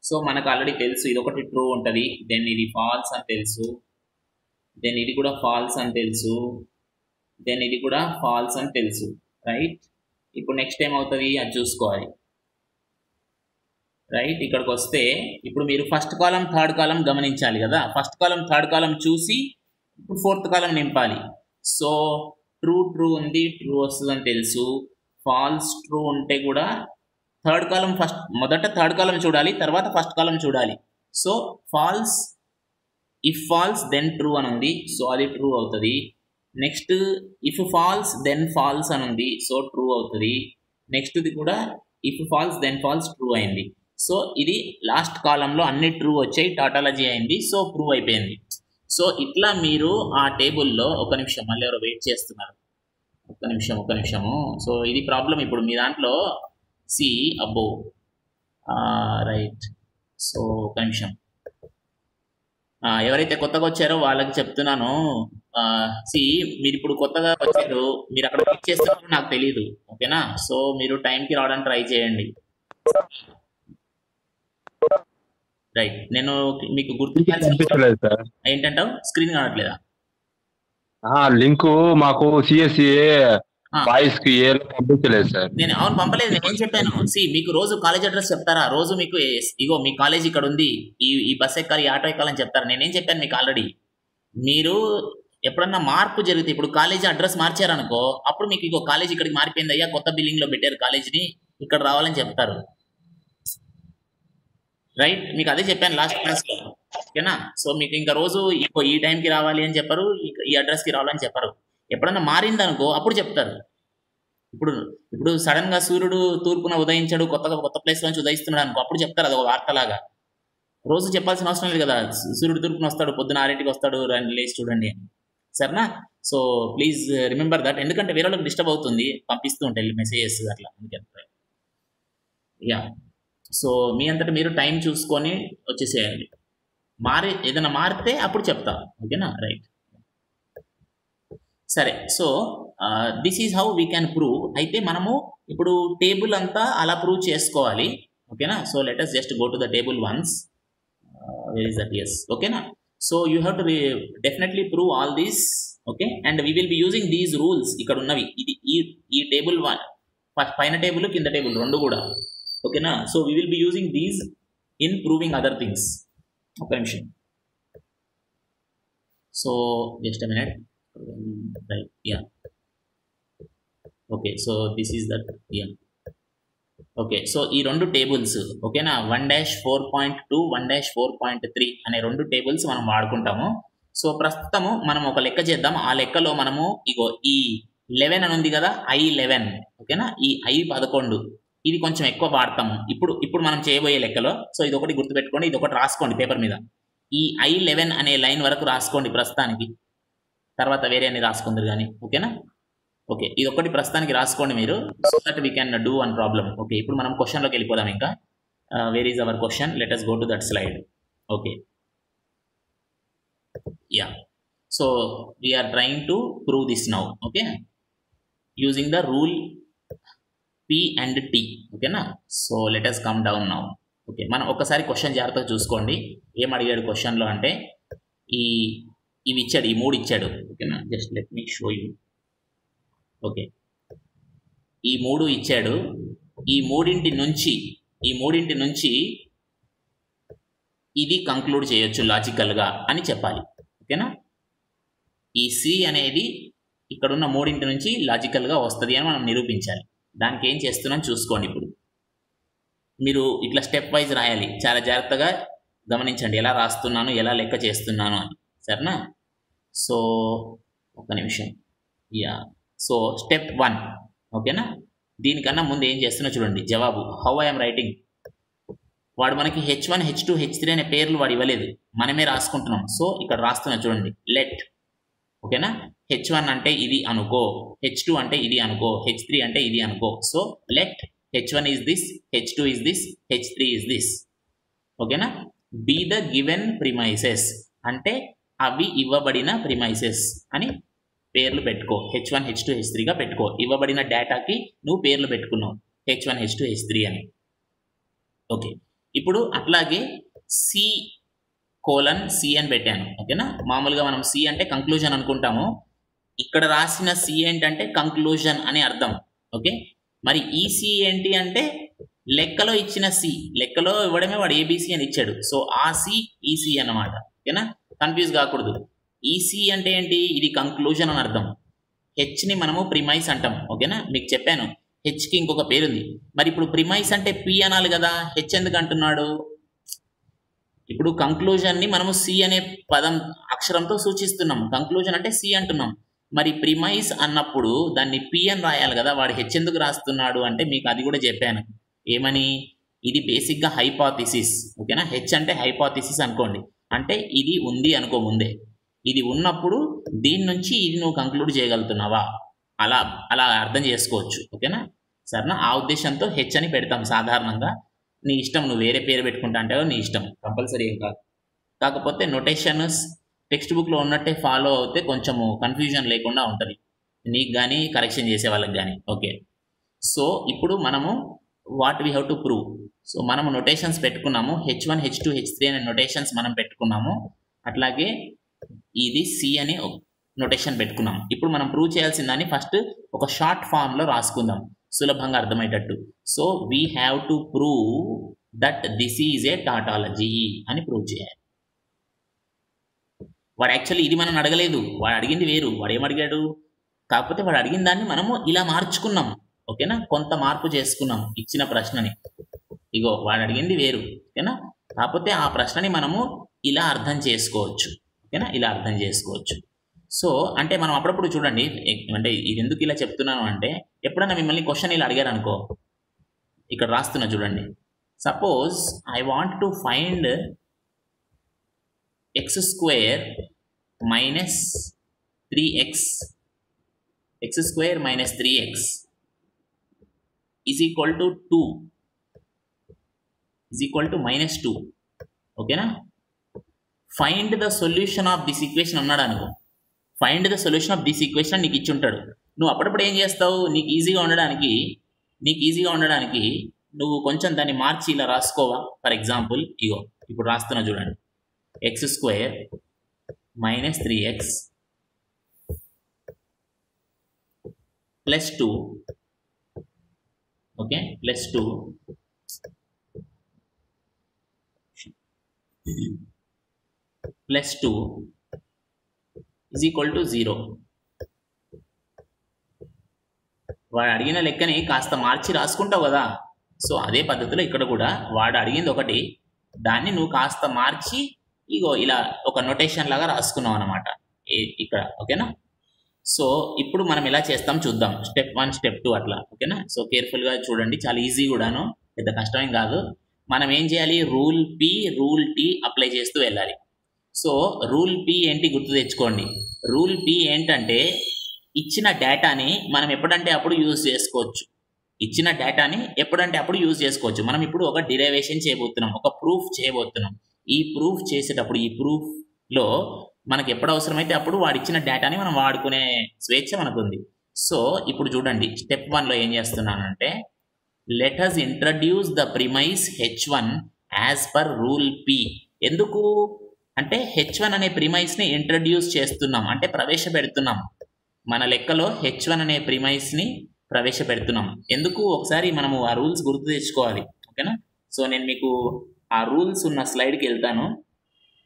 S1: So మనకు already తెలుసు ఇది ఒకటి true ఉంటుంది, then ఇది falls అని తెలుసు, then ఇది కూడా ఫాల్స్ అని తెలుసు, దెన్ ఇది కూడా ఫాల్స్ అని తెలుసు, రైట్. ఇప్పుడు నెక్స్ట్ ఏమవుతుంది అది చూసుకోవాలి, రైట్. ఇక్కడికి వస్తే ఇప్పుడు మీరు ఫస్ట్ కాలం థర్డ్ కాలం గమనించాలి కదా. ఫస్ట్ కాలం థర్డ్ కాలం చూసి ఇప్పుడు ఫోర్త్ కాలం నింపాలి. సో ట్రూ ఉంది, ట్రూ వస్తుందని తెలుసు. ఫాల్స్ ట్రూ ఉంటే కూడా థర్డ్ కాలం ఫస్ట్, మొదట థర్డ్ కాలం చూడాలి, తర్వాత ఫస్ట్ కాలం చూడాలి. So false, if false then true అని ఉంది, సో అది ట్రూ అవుతుంది. Next if false then false అని ఉంది, సో ట్రూ అవుతుంది. నెక్స్ట్ది కూడా if false then false true అయింది. సో ఇది లాస్ట్ కాలంలో అన్ని ట్రూ వచ్చాయి, టాటాలజీ అయింది, సో ప్రూవ్ అయిపోయింది. సో ఇట్లా మీరు ఆ టేబుల్లో, ఒక నిమిషం మళ్ళీ ఎవరో వెయిట్ చేస్తున్నారు, ఒక్క నిమిషము. సో ఇది ప్రాబ్లం ఇప్పుడు మీ దాంట్లో. సి అబ్బో, రైట్. సో ఒక నిమిషం, ఎవరైతే కొత్తగా వచ్చారో వాళ్ళకి చెప్తున్నాను. సి మీరు ఇప్పుడు కొత్తగా వచ్చారు, మీరు అక్కడ వెయిట్ చేస్తున్నారో నాకు తెలియదు, ఓకేనా. సో మీరు టైంకి రావడానికి ట్రై చేయండి, రైట్. నేను మీకు గుర్తు ఏంటంటావు? స్క్రీన్ కావట్లేదా?
S2: లింకు మాకు సిఎస్సి బాయ్స్ కి ఏ పంపించలేదు సార్.
S1: నేను అవును పంపలేదు. నేను ఏం చెప్పాను, మీకు రోజు కాలేజ్ అడ్రస్ చెప్తారా? రోజు మీకు ఇగో మీ కాలేజ్ ఇక్కడ ఉంది, ఈ బస్ ఎక్కాలి, ఈ ఆటో ఎక్కాలని చెప్తారా? నేనేం చెప్పాను మీకు ఆల్రెడీ. మీరు ఎప్పుడన్నా మార్పు జరిగితే, ఇప్పుడు కాలేజీ అడ్రస్ మార్చారనుకో, అప్పుడు మీకు ఇగో కాలేజ్ ఇక్కడికి మారిపోయింది అయ్యా, కొత్త బిల్డింగ్ లో పెట్టారు కాలేజీని, ఇక్కడ రావాలని చెప్తారు. రైట్, మీకు అదే చెప్పాను లాస్ట్ క్లాస్లో. ఓకేనా? సో మీకు ఇంకా రోజు ఈ టైంకి రావాలి అని చెప్పరు, ఈ అడ్రస్కి రావాలని చెప్పరు. ఎప్పుడన్నా మారిందనుకో అప్పుడు చెప్తారు. ఇప్పుడు సడన్ గా సూర్యుడు తూర్పున ఉదయించాడు, కొత్త ప్లేస్ నుంచి ఉదయిస్తున్నాడు అనుకో, అప్పుడు చెప్తారు. అది ఒక వార్తలాగా. రోజు చెప్పాల్సిన అవసరం లేదు కదా. సూర్యుడు తూర్పున వస్తాడు, పొద్దున 6ంటికి వస్తాడు, లేచి చూడండి అని. సరేనా? So please remember that. ఎందుకంటే వేరే వాళ్ళకి డిస్టర్బ్ అవుతుంది, పంపిస్తూ ఉంటాయి మెసేజెస్ అట్లా. యా, సో మీ అంతటా మీరు టైం చూసుకొని వచ్చేసేయాలి. ఏదైనా మారితే అప్పుడు చెప్తా. ఓకేనా? రైట్, సరే. So this is how we can prove. అయితే మనము ఇప్పుడు టేబుల్ అంతా అలా ప్రూవ్ చేసుకోవాలి. ఓకేనా? So let us just go to the table ones. Where is that? Yes. ఓకేనా? So you have to definitely prove all these. Okay, and we will be using these rules. ఇక్కడ ఉన్నవి ఇది ఈ table పైన table, కింద table రెండు కూడా. ఓకేనా? So we will be using these in proving other things. ఒక నిమిషం. So just a minute. Right, yeah. Okay, so this is that. Yeah. Okay, so ఈ రెండు టేబుల్స్ ఓకేనా, 1-4.2 1-4.3 అనే రెండు టేబుల్స్ మనం వాడుకుంటాము. సో ప్రస్తుతము మనం ఒక లెక్క చేద్దాం. ఆ లెక్కలో మనము ఇగో ఈ 11 అని ఉంది కదా, I11. ఓకేనా? ఈ I11 ఇది కొంచెం ఎక్కువ వాడతాము ఇప్పుడు మనం చేయబోయే లెక్కలో. సో ఇది ఒకటి గుర్తుపెట్టుకోండి, ఇది ఒకటి రాసుకోండి పేపర్ మీద. ఈ I11 అనే లైన్ వరకు రాసుకోండి ప్రస్తుతానికి, తర్వాత వేరే అన్ని రాసుకుందరు కానీ. ఓకేనా? ఓకే, ఇది ఒకటి ప్రస్తుతానికి రాసుకోండి మీరు, so that we can do one problem. Okay, ఇప్పుడు మనం క్వశ్చన్లోకి వెళ్ళిపోదాం. ఇంకా where is our question? Let us go to that slide. Okay, yeah. So we're trying to prove this now. Okay, using the rule P and T. ఓకేనా? So let us come down now. Okay, మనం ఒకసారి question జాగ్రత్తగా చూసుకోండి. ఏం అడిగాడు క్వశ్చన్లో అంటే, ఇవి ఇచ్చాడు, ఈ 3 ఇచ్చాడు. ఓకేనా? Just let me show you. Okay, ఈ 3 ఇచ్చాడు. ఈ మూడింటి నుంచి ఇది కంక్లూడ్ చేయొచ్చు లాజికల్గా అని చెప్పాలి. ఓకేనా? ఈ C అనేది ఇక్కడున్న మూడింటి నుంచి లాజికల్గా వస్తుంది అని మనం నిరూపించాలి. దానికి ఏం చేస్తున్నాం చూసుకోండి. ఇప్పుడు మీరు ఇట్లా స్టెప్ వైజ్ రాయాలి. చాలా జాగ్రత్తగా గమనించండి ఎలా రాస్తున్నాను, ఎలా లెక్క చేస్తున్నాను అని. సరేనా? సో ఒక నిమిషం. Yeah, so step 1. ఓకేనా? దీనికన్నా ముందు ఏం చేస్తున్నా చూడండి. జవాబు హౌ ఐఎమ్ రైటింగ్. వాడు మనకి H1 H2 H3 అనే పేర్లు వాడు ఇవ్వలేదు, మనమే రాసుకుంటున్నాం. సో ఇక్కడ రాస్తున్నా చూడండి, లెట్. ఓకేనా? H1 అంటే ఇది అనుకో, H2 అంటే ఇది అనుకో, H3 అంటే ఇది అనుకో. So let H1 is this, H2 is this, H3 is this. ఓకేనా? బి ద గివెన్ ప్రిమైసెస్ అంటే అవి ఇవ్వబడిన ప్రిమైసెస్ అని పేర్లు పెట్టుకో. H1 H2 H3గా పెట్టుకో. ఇవ్వబడిన డేటాకి నువ్వు పేర్లు పెట్టుకున్నావు, H1 H2 H3 అని. ఓకే, ఇప్పుడు అట్లాగే C అని పెట్టాను. ఓకేనా? మామూలుగా మనం C అంటే కంక్లూజన్ అనుకుంటాము. ఇక్కడ రాసిన C ఏంటంటే కంక్లూజన్ అని అర్థం. ఓకే, మరి ఈ C ఏంటి అంటే లెక్కలో ఇచ్చిన C, లెక్కలో ఇవ్వడమే వాడు ABC అని ఇచ్చాడు. సో ఆ C ఈ C అన్నమాట. ఓకేనా? కన్ఫ్యూజ్ కాకూడదు. ఈ C అంటే ఏంటి? ఇది కంక్లూజన్ అని అర్థం. హెచ్ని మనము ప్రిమైస్ అంటాం. ఓకేనా? మీకు చెప్పాను హెచ్కి ఇంకొక పేరుంది. మరి ఇప్పుడు ప్రిమైస్ అంటే P అనాలి కదా, హెచ్ ఎందుకు అంటున్నాడు? ఇప్పుడు కంక్లూజన్ని మనము C అనే పదం అక్షరంతో సూచిస్తున్నాం. కంక్లూజన్ అంటే C అంటున్నాం. మరి ప్రిమైస్ అన్నప్పుడు దాన్ని P అని రాయాలి కదా, వాడు హెచ్ ఎందుకు రాస్తున్నాడు అంటే మీకు అది కూడా చెప్పాను. ఏమని? ఇది బేసిక్గా హైపోథిసిస్. ఓకేనా? హెచ్ అంటే హైపోథిసిస్ అనుకోండి, అంటే ఇది ఉంది అనుకో ముందే. ఇది ఉన్నప్పుడు దీని నుంచి ఇది నువ్వు కంక్లూడ్ చేయగలుగుతున్నావా, అలా అర్థం చేసుకోవచ్చు. ఓకేనా? సరేనా? ఆ ఉద్దేశంతో హెచ్ అని పెడతాం సాధారణంగా. నీ ఇష్టం, నువ్వు వేరే పేరు పెట్టుకుంటా అంటే నీ ఇష్టం, కంపల్సరీ ఏం కాదు. కాకపోతే నొటేషన్స్ టెక్స్ట్ బుక్లో ఉన్నట్టే ఫాలో అవుతే కొంచెము కన్ఫ్యూజన్ లేకుండా ఉంటుంది, నీకు కానీ కరెక్షన్ చేసే వాళ్ళకి కానీ. ఓకే, సో ఇప్పుడు మనము what we have to prove. So మనము నొటేషన్స్ పెట్టుకున్నాము, H1 H2 H3 అనే నొటేషన్స్ మనం పెట్టుకున్నాము. అట్లాగే ఇది C అని నొటేషన్ పెట్టుకున్నాం. ఇప్పుడు మనం ప్రూవ్ చేయాల్సిన దాన్ని ఫస్ట్ ఒక షార్ట్ ఫామ్లో రాసుకుందాం సులభంగా అర్థమయ్యేటట్టు. So we have to prove that this is a tautology అని ప్రూవ్ చేయాలి. వాడు యాక్చువల్లీ ఇది మనం అడగలేదు, వాడు అడిగింది వేరు. వాడు ఏమడిగాడు, కాకపోతే వాడు అడిగిన దాన్ని మనము ఇలా మార్చుకున్నాం. ఓకేనా, కొంత మార్పు చేసుకున్నాం ఇచ్చిన ప్రశ్నని. ఇగో వాడు అడిగింది వేరు. ఓకేనా, కాకపోతే ఆ ప్రశ్నని మనము ఇలా అర్థం చేసుకోవచ్చు. ఓకేనా, ఇలా అర్థం చేసుకోవచ్చు. సో అంటే మనం అప్పుడప్పుడు చూడండి, అంటే ఇది ఎందుకు ఇలా చెప్తున్నాను అంటే, ఎప్పుడైనా మిమ్మల్ని క్వశ్చన్ ఇలా అడిగారు అనుకో, ఇక్కడ రాస్తున్నా చూడండి. Suppose I want to find x square minus 3x is equal to 2 is equal to minus 2. ఓకేనా, find the solution of this equation అన్నాడు అనుకో. Find the solution of this equation నీకు ఇచ్చి ఉంటాడు. నువ్వు అప్పుడప్పుడు ఏం చేస్తావు, నీకు ఈజీగా ఉండడానికి నువ్వు కొంచెం దాన్ని మార్చి ఇలా రాసుకోవా. ఫర్ ఎగ్జాంపుల్ ఇగో ఇప్పుడు రాస్తున్నా చూడండి, x square minus 3x plus 2, okay, plus 2 plus 2 is equal to 0. వాడు అడిగిన లెక్కని కాస్త మార్చి రాసుకుంటావు కదా. సో అదే పద్ధతిలో ఇక్కడ కూడా వాడు అడిగింది ఒకటి, దాన్ని నువ్వు కాస్త మార్చి ఇగో ఇలా ఒక నొటేషన్ లాగా రాసుకున్నాం అనమాట ఇక్కడ. ఓకేనా, సో ఇప్పుడు మనం ఎలా చేస్తాం చూద్దాం. స్టెప్ 1 స్టెప్ 2 అట్లా. ఓకేనా, సో కేర్ఫుల్గా చూడండి, చాలా ఈజీ కూడాను, పెద్ద కష్టమేం కాదు. మనం ఏం చేయాలి, rule P rule T apply చేస్తూ వెళ్ళాలి. సో రూల్ పి ఏంటి గుర్తు తెచ్చుకోండి. రూల్ పి ఏంటంటే ఇచ్చిన డేటాని మనం ఎప్పుడంటే అప్పుడు యూజ్ చేసుకోవచ్చు. మనం ఇప్పుడు ఒక డిరైవేషన్ చేయబోతున్నాం, ఒక ప్రూఫ్ చేయబోతున్నాం. ఈ ప్రూఫ్ చేసేటప్పుడు ఈ ప్రూఫ్లో మనకు ఎప్పుడు అవసరమైతే అప్పుడు వాడు ఇచ్చిన డేటాని మనం వాడుకునే స్వేచ్ఛ మనకు ఉంది. సో ఇప్పుడు చూడండి, స్టెప్ 1లో ఏం చేస్తున్నానంటే, let us introduce the premise h1 as per rule P. ఎందుకు అంటే h1 అనే ప్రిమైస్ని ఇంట్రడ్యూస్ చేస్తున్నాం, అంటే ప్రవేశపెడుతున్నాం. మన లెక్కలో h1 అనే ప్రిమైస్ని ప్రవేశపెడుతున్నాం. ఎందుకు, ఒకసారి మనము ఆ రూల్స్ గుర్తు తెచ్చుకోవాలి. ఓకేనా, సో నేను మీకు ఆ రూల్స్ ఉన్న స్లైడ్కి వెళ్తాను,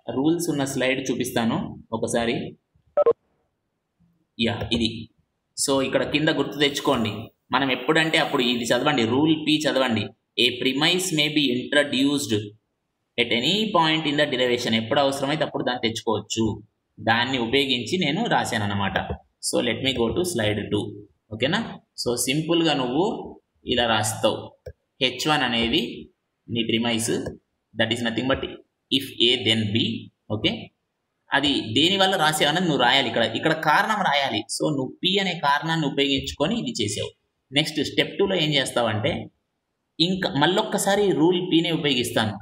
S1: రూల్స్ ఉన్న స్లైడ్ చూపిస్తాను ఒకసారి. యా ఇది. సో ఇక్కడ కింద గుర్తు తెచ్చుకోండి, మనం ఎప్పుడంటే అప్పుడు ఇది చదవండి, రూల్ పి చదవండి. A premise may be introduced at any point in the derivation. ఎప్పుడు అవసరమైతే అప్పుడు దాన్ని తెచ్చుకోవచ్చు. దాన్ని ఉపయోగించి నేను రాశాను అన్నమాట. So let me go to slide 2. ఓకేనా, సో సింపుల్గా నువ్వు ఇలా రాస్తావు, h1 అనేది నీ premise, that is nothing but if A then B. Okay, అది దేని వల్ల రాసేవన్నది నువ్వు రాయాలి, ఇక్కడ కారణం రాయాలి. సో నువ్వు పి అనే కారణాన్ని ఉపయోగించుకొని ఇది చేసావు. నెక్స్ట్ స్టెప్ 2లో ఏం చేస్తావంటే, ఇంకా మళ్ళొక్కసారి రూల్ పీని ఉపయోగిస్తాను.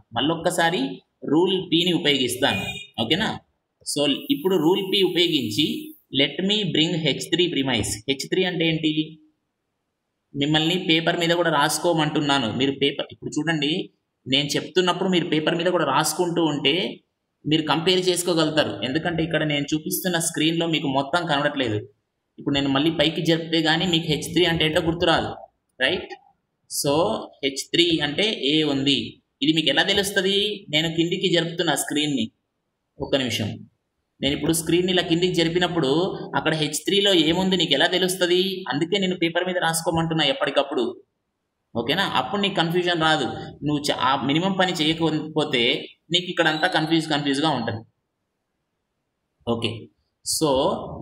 S1: ఓకేనా, సో ఇప్పుడు రూల్ పి ఉపయోగించి let me bring h3 premise. h3 అంటే ఏంటి, మిమ్మల్ని పేపర్ మీద కూడా రాసుకోమంటున్నాను. మీరు పేపర్ ఇప్పుడు చూడండి, నేను చెప్తున్నప్పుడు మీరు పేపర్ మీద కూడా రాసుకుంటూ ఉంటే మీరు కంపేర్ చేసుకోగలుగుతారు. ఎందుకంటే ఇక్కడ నేను చూపిస్తున్న స్క్రీన్లో మీకు మొత్తం కనబడట్లేదు. ఇప్పుడు నేను మళ్ళీ పైకి జరిపితే కానీ మీకు h3 అంటే ఏంటో గుర్తురాదు, రైట్? సో h3 అంటే ఏ ఉంది, ఇది మీకు ఎలా తెలుస్తుంది? నేను కిందికి జరుపుతున్న స్క్రీన్ని, ఒక్క నిమిషం. నేను ఇప్పుడు స్క్రీన్ ఇలా కిందికి జరిపినప్పుడు అక్కడ h3లో ఏముంది నీకు ఎలా తెలుస్తుంది? అందుకే నేను పేపర్ మీద రాసుకోమంటున్నా ఎప్పటికప్పుడు. ఓకేనా, అప్పుడు నీకు కన్ఫ్యూజన్ రాదు. నువ్వు ఆ మినిమం పని చేయకపోతే నీకు ఇక్కడ అంతా కన్ఫ్యూజ్గా ఉంటుంది. ఓకే, సో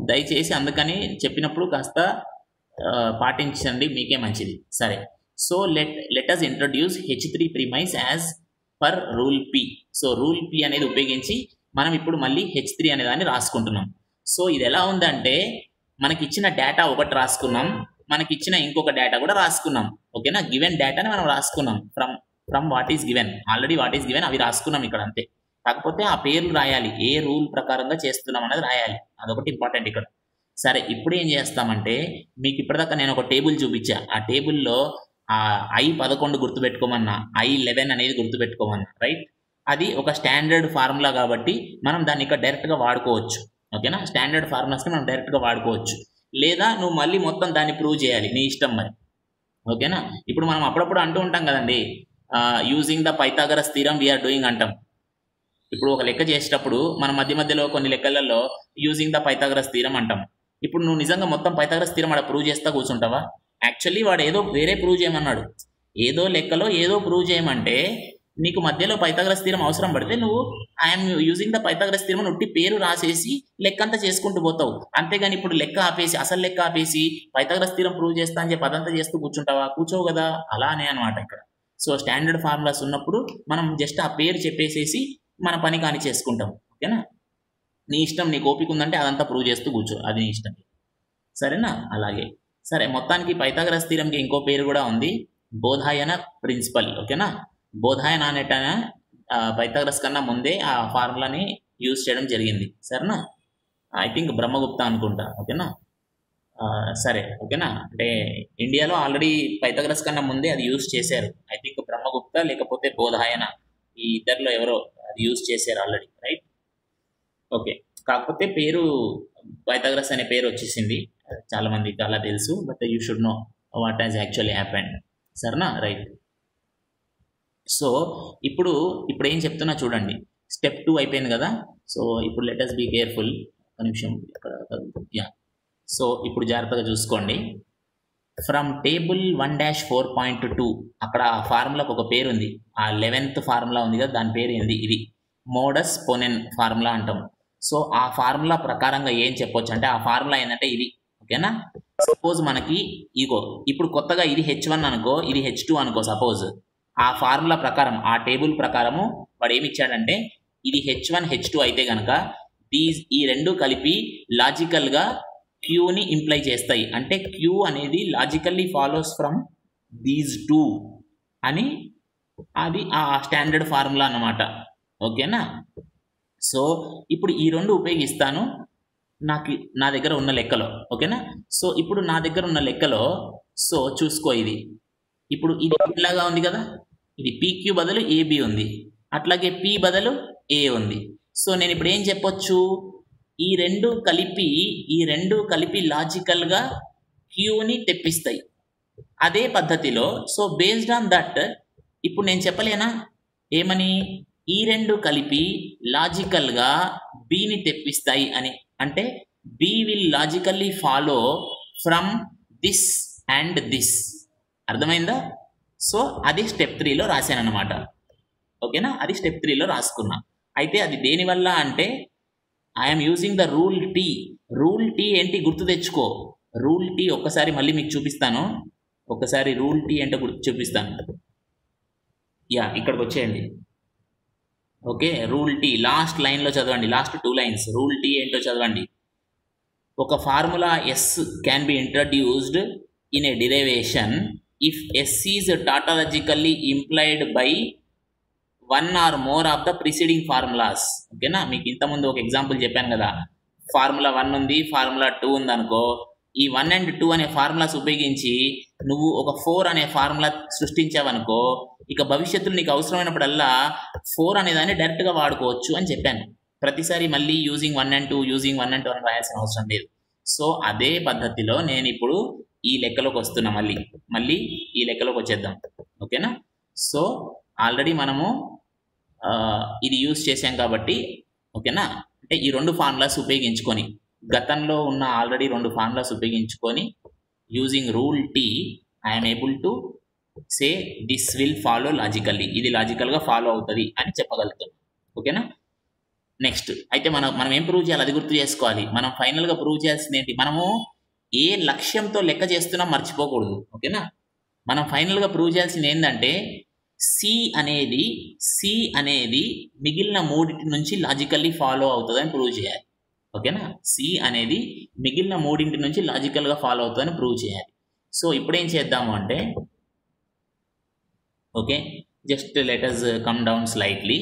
S1: దయచేసి అందుకని చెప్పినప్పుడు కాస్త పాటించండి, మీకే మంచిది. సరే, so let us introduce h3 premise as per rule P. So rule P అనేది ఉపయోగించి మనం ఇప్పుడు మళ్ళీ h3 అనే దాన్ని రాసుకుంటున్నాం. సో ఇది ఎలా ఉందంటే, మనకిచ్చిన డేటా ఒకటి రాసుకున్నాం, మనకిచ్చిన ఇంకొక డేటా కూడా రాసుకున్నాం. ఓకేనా, గివెన్ డేటాని మనం రాసుకున్నాం from what is given. Already what is given అవి రాసుకున్నాం ఇక్కడ, అంతే. కాకపోతే ఆ పేర్లు రాయాలి, ఏ రూల్ ప్రకారంగా చేస్తున్నాం అనేది రాయాలి, అదొకటి ఇంపార్టెంట్ ఇక్కడ. సరే, ఇప్పుడు ఏం చేస్తామంటే, మీకు ఇప్పటిదాకా నేను ఒక టేబుల్ చూపించా. ఆ టేబుల్లో I11 గుర్తుపెట్టుకోమన్నా, I11 అనేది గుర్తుపెట్టుకోమన్నా, రైట్? అది ఒక స్టాండర్డ్ ఫార్ములా కాబట్టి మనం దాన్ని ఇక్కడ డైరెక్ట్గా వాడుకోవచ్చు. ఓకేనా. స్టాండర్డ్ ఫార్ములాస్ని మనం డైరెక్ట్గా వాడుకోవచ్చు, లేదా నువ్వు మళ్ళీ మొత్తం దాన్ని ప్రూవ్ చేయాలి, నీ ఇష్టం మరి. ఓకేనా. ఇప్పుడు మనం అప్పుడప్పుడు అంటూ ఉంటాం కదండి, using the Pythagoras theorem we are doing అంటాం. ఇప్పుడు ఒక లెక్క చేసేటప్పుడు మన మధ్యలో కొన్ని లెక్కలలో యూజింగ్ ద పైథాగరస్ థీరం అంటాం. ఇప్పుడు నువ్వు నిజంగా మొత్తం పైథాగరస్ థీరం అక్కడ ప్రూవ్ చేస్తా కూర్చుంటావా? యాక్చువల్లీ వాడు ఏదో వేరే ప్రూవ్ చేయమన్నాడు, ఏదో లెక్కలో ఏదో ప్రూవ్ చేయమంటే నీకు మధ్యలో పైథాగరస్ థీరం అవసరం పడితే నువ్వు I'm using the Pythagoras theorem ఉట్టి పేరు రాసేసి లెక్క అంతా చేసుకుంటూ పోతావు. అంతేగాని ఇప్పుడు లెక్క ఆపేసి అసలు లెక్క ఆపేసి పైథాగరస్ థీరం ప్రూవ్ చేస్తా అని చెప్పి అదంతా చేస్తూ కూర్చుంటావా? కూర్చోవు కదా. అలానే అనమాట ఇక్కడ. సో స్టాండర్డ్ ఫార్ములాస్ ఉన్నప్పుడు మనం జస్ట్ ఆ పేరు చెప్పేసేసి మన పని కాని చేసుకుంటాం. ఓకేనా. నీ ఇష్టం, నీకు ఓపిక ఉందంటే అదంతా ప్రూవ్ చేస్తూ కూర్చో, అది నీ ఇష్టం. సరేనా. అలాగే సరే, మొత్తానికి పైథాగరస్ థీరంకి ఇంకో పేరు కూడా ఉంది, బోధాయన ప్రిన్సిపల్. ఓకేనా. బోధాయన అనేట పైథాగరస్ కన్నా ముందే ఆ ఫార్ములాని యూజ్ చేయడం జరిగింది. సరేనా. ఐ థింక్ బ్రహ్మగుప్త అనుకుంటా. ఓకేనా. సరే. ఓకేనా. అంటే ఇండియాలో ఆల్రెడీ పైథాగరస్ కన్నా ముందే అది యూజ్ చేశారు. ఐ థింక్ బ్రహ్మగుప్త లేకపోతే బోధాయన, ఈ ఇద్దరిలో ఎవరో అది యూజ్ చేశారు ఆల్రెడీ, రైట్. ఓకే. కాకపోతే పేరు పైథాగరస్ అనే పేరు వచ్చేసింది, చాలా మందికి అలా తెలుసు. But you should know what has actually happened. సరేనా. రైట్. సో ఇప్పుడు ఏం చెప్తున్నా చూడండి. స్టెప్ 2 అయిపోయింది కదా. సో ఇప్పుడు లెట్ us బీ కేర్ఫుల్. ఒక నిమిషం ఇక్కడ. యా. సో ఇప్పుడు జాగ్రత్తగా చూసుకోండి. ఫ్రమ్ టేబుల్ 1-4.2 అక్కడ ఆ ఫార్ములాకి ఒక పేరు ఉంది. ఆ 11th ఫార్ములా ఉంది కదా, దాని పేరు ఏంది? ఇది మోడస్ పోనెన్ ఫార్ములా అంటాం. సో ఆ ఫార్ములా ప్రకారంగా ఏం చెప్పొచ్చు అంటే, ఆ ఫార్ములా ఏంటంటే ఇది. ఓకేనా. సపోజ్ మనకి ఇగో ఇప్పుడు కొత్తగా ఇది H1 అనుకో, ఇది H2 అనుకో. సపోజ్ ఆ ఫార్ములా ప్రకారం, ఆ టేబుల్ ప్రకారము వాడు ఏమి ఇచ్చాడంటే, ఇది H1 H2 అయితే కనుక ఈ రెండు కలిపి లాజికల్గా క్యూని ఇంప్లై చేస్తాయి. అంటే క్యూ అనేది logically follows from these two అని, అది ఆ స్టాండర్డ్ ఫార్ములా అన్నమాట. ఓకేనా. సో ఇప్పుడు ఈ రెండు ఉపయోగిస్తాను నా దగ్గర ఉన్న లెక్కలో. ఓకేనా. సో ఇప్పుడు నా దగ్గర ఉన్న లెక్కలో సో చూసుకో, ఇది ఇప్పుడు ఇది ఇలాగా ఉంది కదా, ఇది PQ బదులు AB ఉంది, అట్లాగే P బదులు A ఉంది. సో నేను ఇప్పుడు ఏం చెప్పొచ్చు, ఈ రెండు కలిపి లాజికల్గా క్యూని తెప్పిస్తాయి అదే పద్ధతిలో. సో బేస్డ్ ఆన్ దట్ ఇప్పుడు నేను చెప్పలేనా ఏమని, ఈ రెండు కలిపి లాజికల్గా బిని తెప్పిస్తాయి అని. అంటే B will logically follow from this and this. అర్థమైందా? సో అది స్టెప్ 3లో రాశాను అనమాట. ఓకేనా. అది స్టెప్ 3లో రాసుకున్నా. అయితే అది దేనివల్ల అంటే, I'm using the rule T. Rule T ఏంటి గుర్తు తెచ్చుకో. రూల్ టీ ఒక్కసారి మళ్ళీ మీకు చూపిస్తాను. ఒక్కసారి రూల్ టీ ఏంటో గుర్తు చూపిస్తాను. యా, ఇక్కడికి వచ్చేయండి. ఓకే. రూల్ టీ లాస్ట్ లైన్లో చదవండి, లాస్ట్ 2 లైన్స్. రూల్ టీ ఏంటో చదవండి. ఒక formula S can be introduced in a derivation if S is tautologically implied by 1 or more of the preceding formulas. ఓకేనా. మీకు ఇంతకుముందు ఒక ఎగ్జాంపుల్ చెప్పాను కదా, ఫార్ములా 1 ఉంది, ఫార్ములా 2 ఉంది అనుకో. ఈ 1 and 2 అనే ఫార్ములాస్ ఉపయోగించి నువ్వు ఒక 4 అనే ఫార్ములా సృష్టించావనుకో, ఇక భవిష్యత్తులో నీకు అవసరమైనప్పుడల్లా 4 అనేదాన్ని డైరెక్ట్గా వాడుకోవచ్చు అని చెప్పాను. ప్రతిసారి మళ్ళీ యూజింగ్ 1 and 2 అని రాయాల్సిన అవసరం లేదు. సో అదే పద్ధతిలో నేను ఇప్పుడు ఈ లెక్కలోకి వస్తున్నా. మళ్ళీ ఈ లెక్కలోకి వచ్చేద్దాం. ఓకేనా. సో ఆల్రెడీ మనము ఇది యూజ్ చేసాం కాబట్టి, ఓకేనా. అంటే ఈ 2 ఫార్ములాస్ ఉపయోగించుకొని, గతంలో ఉన్న ఆల్రెడీ 2 ఫార్ములాస్ ఉపయోగించుకొని, using rule T I'm able to say this will follow logically. ఇది లాజికల్గా ఫాలో అవుతుంది అని చెప్పగలుగుతాం. ఓకేనా. నెక్స్ట్ అయితే మనం ఏం ప్రూవ్ చేయాలి అది గుర్తు చేసుకోవాలి. మనం ఫైనల్గా ప్రూవ్ చేయాల్సింది ఏంటి, మనము ఏ లక్ష్యంతో లెక్క చేస్తున్నా మర్చిపోకూడదు. ఓకేనా. మనం ఫైనల్గా ప్రూవ్ చేయాల్సింది ఏంటంటే, సి అనేది మిగిలిన 3 నుంచి లాజికల్లీ ఫాలో అవుతుందని ప్రూవ్ చేయాలి. ఓకేనా. సి అనేది మిగిలిన 3 నుంచి లాజికల్గా ఫాలో అవుతుందని ప్రూవ్ చేయాలి. సో ఇప్పుడు ఏం చేద్దాము అంటే, okay, just let us come down slightly.